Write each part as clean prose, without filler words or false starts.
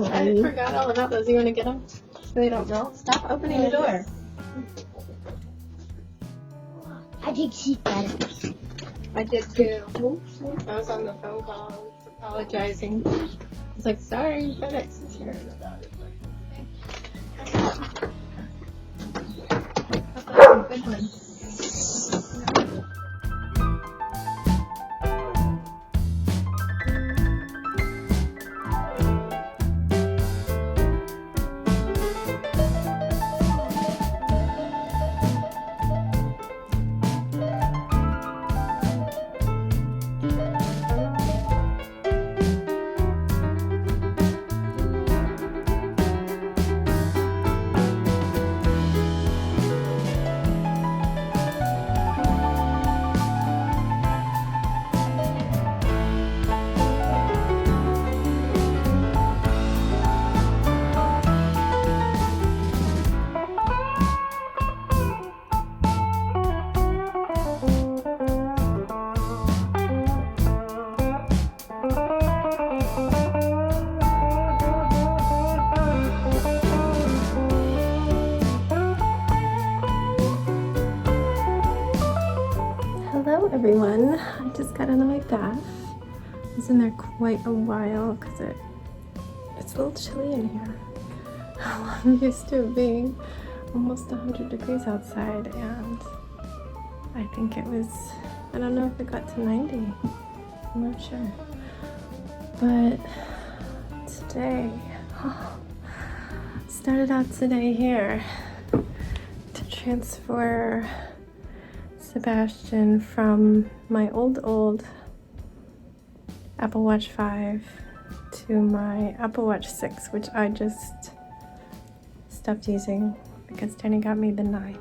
I forgot all about those. You want to get them? So they don't melt? Stop opening the door. I did see that. I did too. I was on the phone call. I was apologizing. I was like, sorry, FedEx is here. Good one. Hello everyone, I just got out of my bath. I was in there quite a while because it's a little chilly in here. I'm used to it being almost 100 degrees outside, and I think it was, I don't know if it got to 90, I'm not sure. But today, started out today here to transfer Sebastian from my old Apple Watch 5 to my Apple Watch 6, which I just stopped using because Danny got me the 9.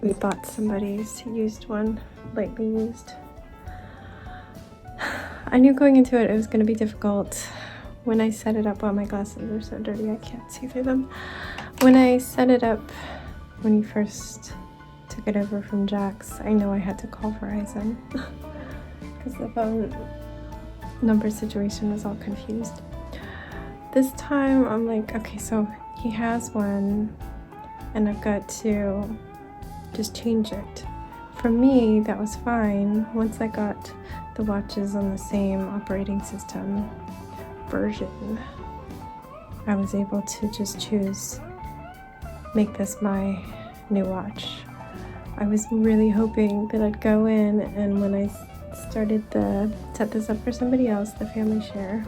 We bought somebody's used one, lightly used. I knew going into it was going to be difficult. When I set it up, well, my glasses are so dirty I can't see through them. When I set it up, when he first took it over from Jack's, I know I had to call Verizon because the phone number situation was all confused. This time I'm like, okay, so he has one and I've got to just change it. For me, that was fine. Once I got the watches on the same operating system version, I was able to just choose, make this my new watch. I was really hoping that I'd go in, and when I started set this up for somebody else, the family share,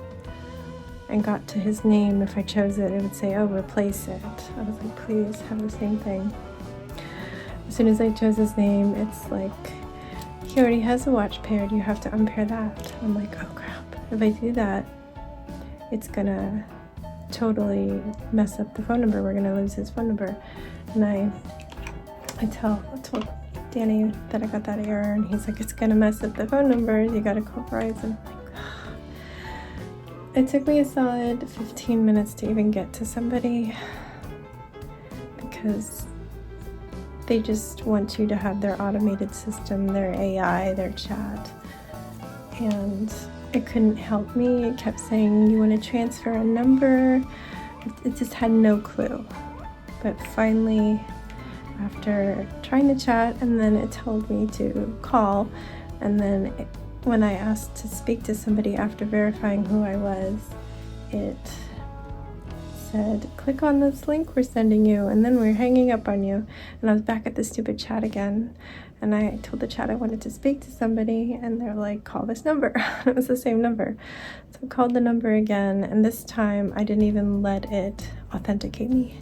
and got to his name, if I chose it, it would say, oh, replace it. I was like, please have the same thing. As soon as I chose his name, it's like, he already has a watch paired, you have to unpair that. I'm like, oh crap, if I do that, it's gonna totally mess up the phone number. We're gonna lose his phone number. And I told Danny that I got that error, and he's like, it's gonna mess up the phone numbers, you gotta call Verizon. I'm like, it took me a solid 15 minutes to even get to somebody because they just want you to have their automated system, their AI, their chat, and it couldn't help me. It kept saying, you want to transfer a number? It just had no clue. But finally, after trying to chat, and then it told me to call, and then when I asked to speak to somebody after verifying who I was, it said, click on this link we're sending you, and then we're hanging up on you. And I was back at the stupid chat again, and I told the chat I wanted to speak to somebody, and they're like, call this number. It was the same number. So I called the number again, and this time I didn't even let it authenticate me.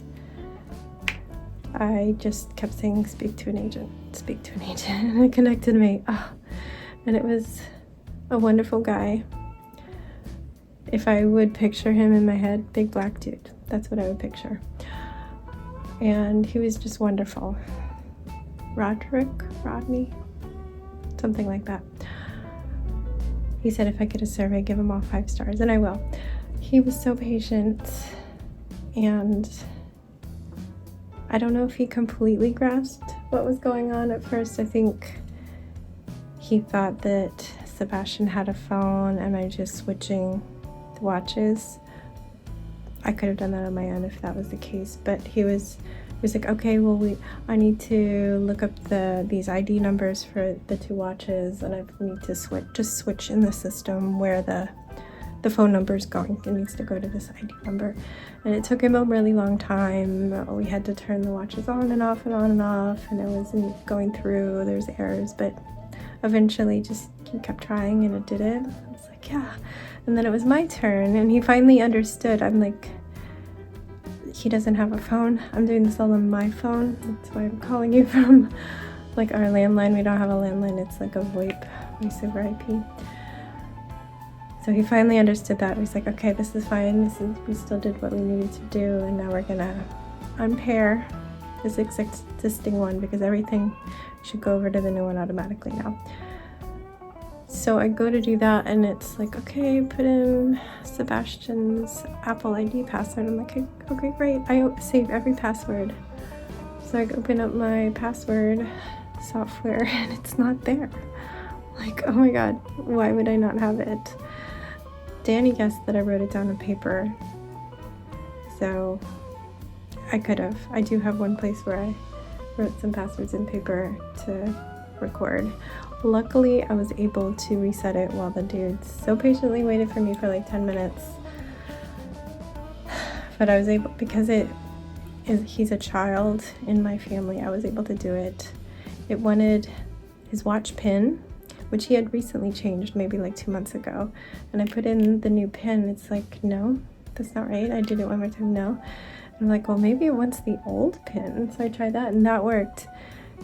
I just kept saying, speak to an agent, and it connected me. And it was a wonderful guy. If I would picture him in my head, big black dude, that's what I would picture. And he was just wonderful. Rodney, something like that. He said if I get a survey, give him all 5 stars, and I will. He was so patient, and I don't know if he completely grasped what was going on at first. I think he thought that Sebastian had a phone and I was just switching the watches, I could have done that on my own if that was the case, but he was like, okay, well, I need to look up these ID numbers for the 2 watches, and I need to switch in the system where the phone number is going. It needs to go to this ID number. And it took him a really long time. We had to turn the watches on and off and on and off, and it wasn't going through. There's errors, but eventually just he kept trying and it did it. I was like, yeah. And then it was my turn, and he finally understood. I'm like, he doesn't have a phone. I'm doing this all on my phone. That's why I'm calling you from like our landline. We don't have a landline. It's like a VoIP, voice over IP. So he finally understood that. He's like, okay, this is fine. We still did what we needed to do, and now we're gonna unpair this existing one because everything should go over to the new one automatically now. So I go to do that, and it's like, okay, put in Sebastian's Apple ID password. I'm like, okay, great. I save every password. So I open up my password software, and it's not there. Like, oh my God, why would I not have it? Danny guessed that I wrote it down on paper, so I could have. I do have one place where I wrote some passwords in paper to record. Luckily, I was able to reset it while the dude so patiently waited for me for like 10 minutes. But I was able, because he's a child in my family, I was able to do it. It wanted his watch pin, which he had recently changed maybe like 2 months ago, and I put in the new pin. It's like, no, that's not right. I did it one more time, no. And I'm like, well, maybe it wants the old pin. So I tried that, and that worked.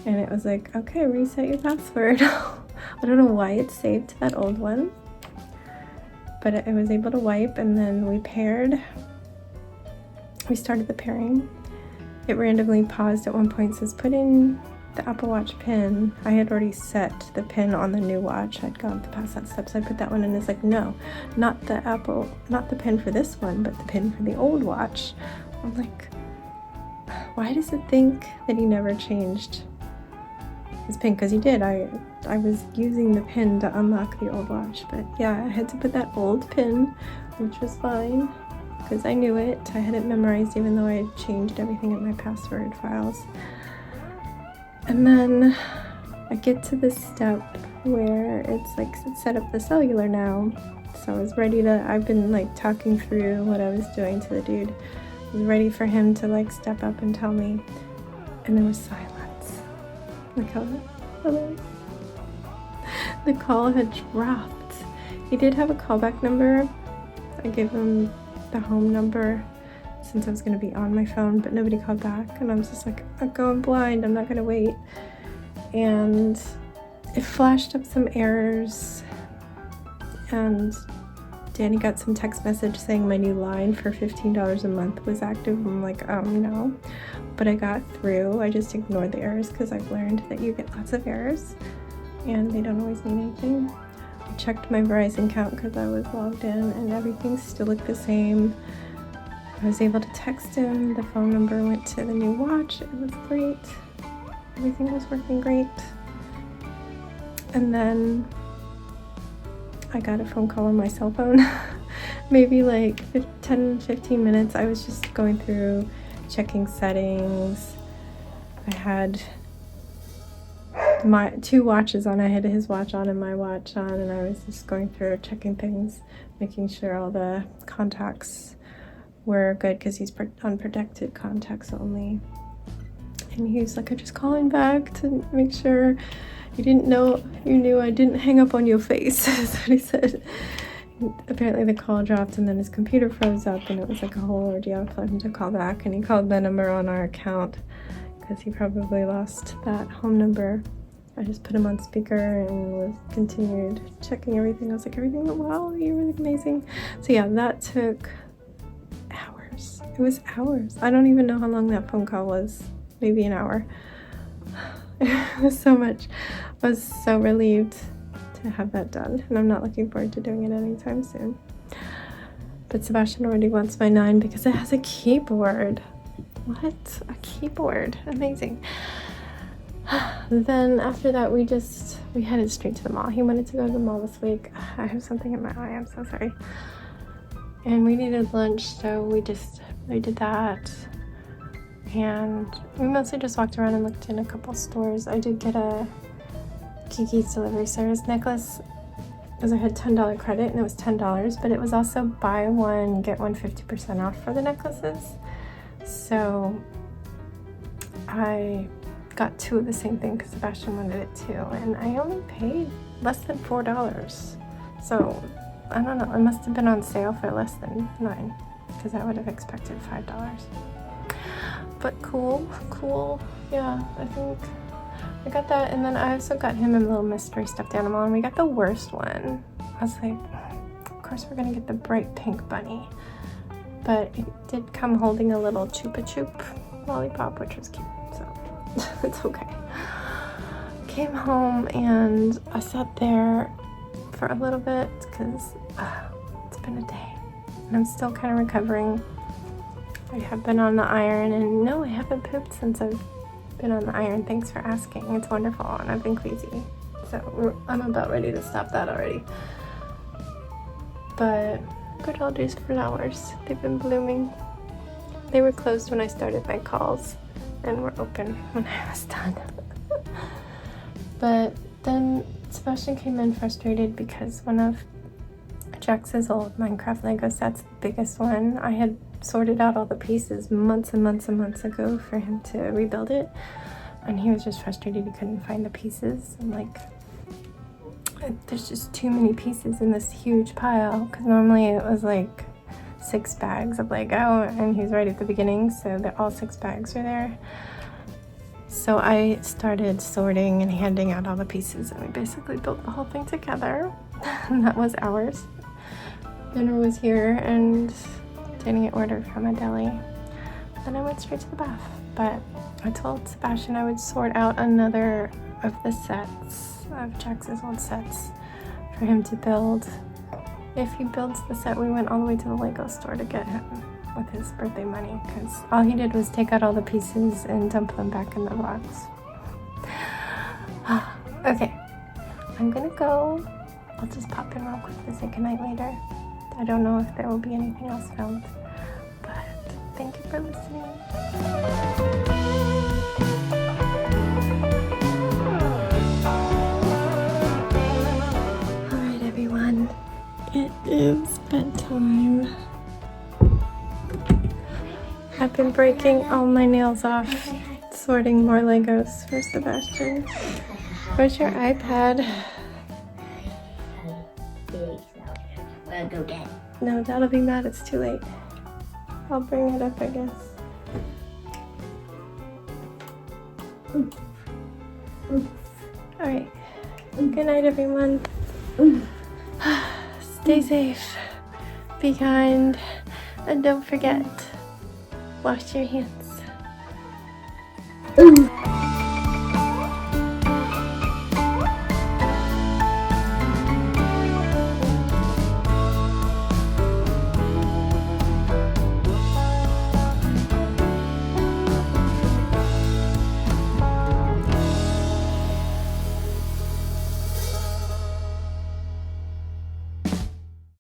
And it was like, okay, reset your password. I don't know why it's saved to that old one, but I was able to wipe, and then we paired. We started the pairing. It randomly paused at one point, says put in the Apple Watch pin. I had already set the pin on the new watch. I'd gone past that step, so I put that one in. It's like, no, not the pin for this one, but the pin for the old watch. I'm like, why does it think that he never changed his pin? Because he did. I was using the pin to unlock the old watch, but yeah, I had to put that old pin, which was fine because I knew it. I had it memorized, even though I had changed everything in my password files. And then I get to this step where it's like set up the cellular now. So I was ready to, I've been like talking through what I was doing to the dude. I was ready for him to like step up and tell me. And there was silence. Like, hello. The call had dropped. He did have a callback number. I gave him the home number since I was going to be on my phone, but nobody called back, and I was just like, I'm going blind, I'm not going to wait. And it flashed up some errors, and Danny got some text message saying my new line for $15 a month was active. I'm like, no, but I got through. I just ignored the errors because I've learned that you get lots of errors and they don't always mean anything. I checked my Verizon account because I was logged in, and everything still looked the same. I was able to text him. The phone number went to the new watch. It was great. Everything was working great. And then I got a phone call on my cell phone. Maybe like 10-15 minutes. I was just going through checking settings. I had my 2 watches on. I had his watch on and my watch on, and I was just going through checking things, making sure all the contacts were good because he's unprotected contacts only. And he's like, I'm just calling back to make sure you knew I didn't hang up on your face. That's what he said. Apparently the call dropped, and then his computer froze up, and it was like a whole ordeal for him to call back. And he called the number on our account because he probably lost that home number. I just put him on speaker and continued checking everything. I was like, everything went well, you were amazing. So yeah, that took hours. It was hours. I don't even know how long that phone call was. Maybe an hour. It was so much. I was so relieved to have that done, and I'm not looking forward to doing it anytime soon. But Sebastian already wants my 9 because it has a keyboard. What? A keyboard. Amazing. Then after that, we headed straight to the mall. He wanted to go to the mall this week. I have something in my eye. I'm so sorry. and we needed lunch, so we did that. And we mostly just walked around and looked in a couple stores. I did get a Kiki's delivery service necklace because I had $10 credit and it was $10, but it was also buy one, get one 50% off for the necklaces. So I got two of the same thing because Sebastian wanted it too, and I only paid less than $4. So I don't know, it must have been on sale for less than $9 because I would have expected $5. But cool. Yeah, I think I got that, and then I also got him a little mystery stuffed animal, and we got the worst one. I was like, of course we're gonna get the bright pink bunny, but it did come holding a little Chupa Chup lollipop, which was cute, so it's okay. Came home and I sat there for a little bit because it's been a day, and I'm still kind of recovering. I have been on the iron, and no, I haven't pooped since I've been on the iron. Thanks for asking. It's wonderful, and I've been queasy. So I'm about ready to stop that already. But good old days flowers. They've been blooming. They were closed when I started my calls, and were open when I was done. But then Sebastian came in frustrated because one of Jax's old Minecraft Lego sets, the biggest one, I had sorted out all the pieces months and months ago for him to rebuild it, and he was just frustrated he couldn't find the pieces. I'm like, there's just too many pieces in this huge pile, because normally it was like 6 bags of Lego, and he was right at the beginning, so all 6 bags are there. So I started sorting and handing out all the pieces, and we basically built the whole thing together. And that was ours. Dinner was here, and didn't get ordered from a deli. Then I went straight to the bath. But I told Sebastian I would sort out another of the sets, of Jax's old sets, for him to build. If he builds the set, we went all the way to the Lego store to get him with his birthday money, because all he did was take out all the pieces and dump them back in the box. Okay, I'm gonna go. I'll just pop in real quick to say goodnight later. I don't know if there will be anything else filmed, but thank you for listening. Alright everyone, it is bedtime. I've been breaking all my nails off, sorting more Legos for Sebastian. Where's your iPad? Go get it. No, that'll be mad. It's too late. I'll bring it up, I guess. Alright. Good night, everyone. Stay safe. Be kind. And don't forget, wash your hands.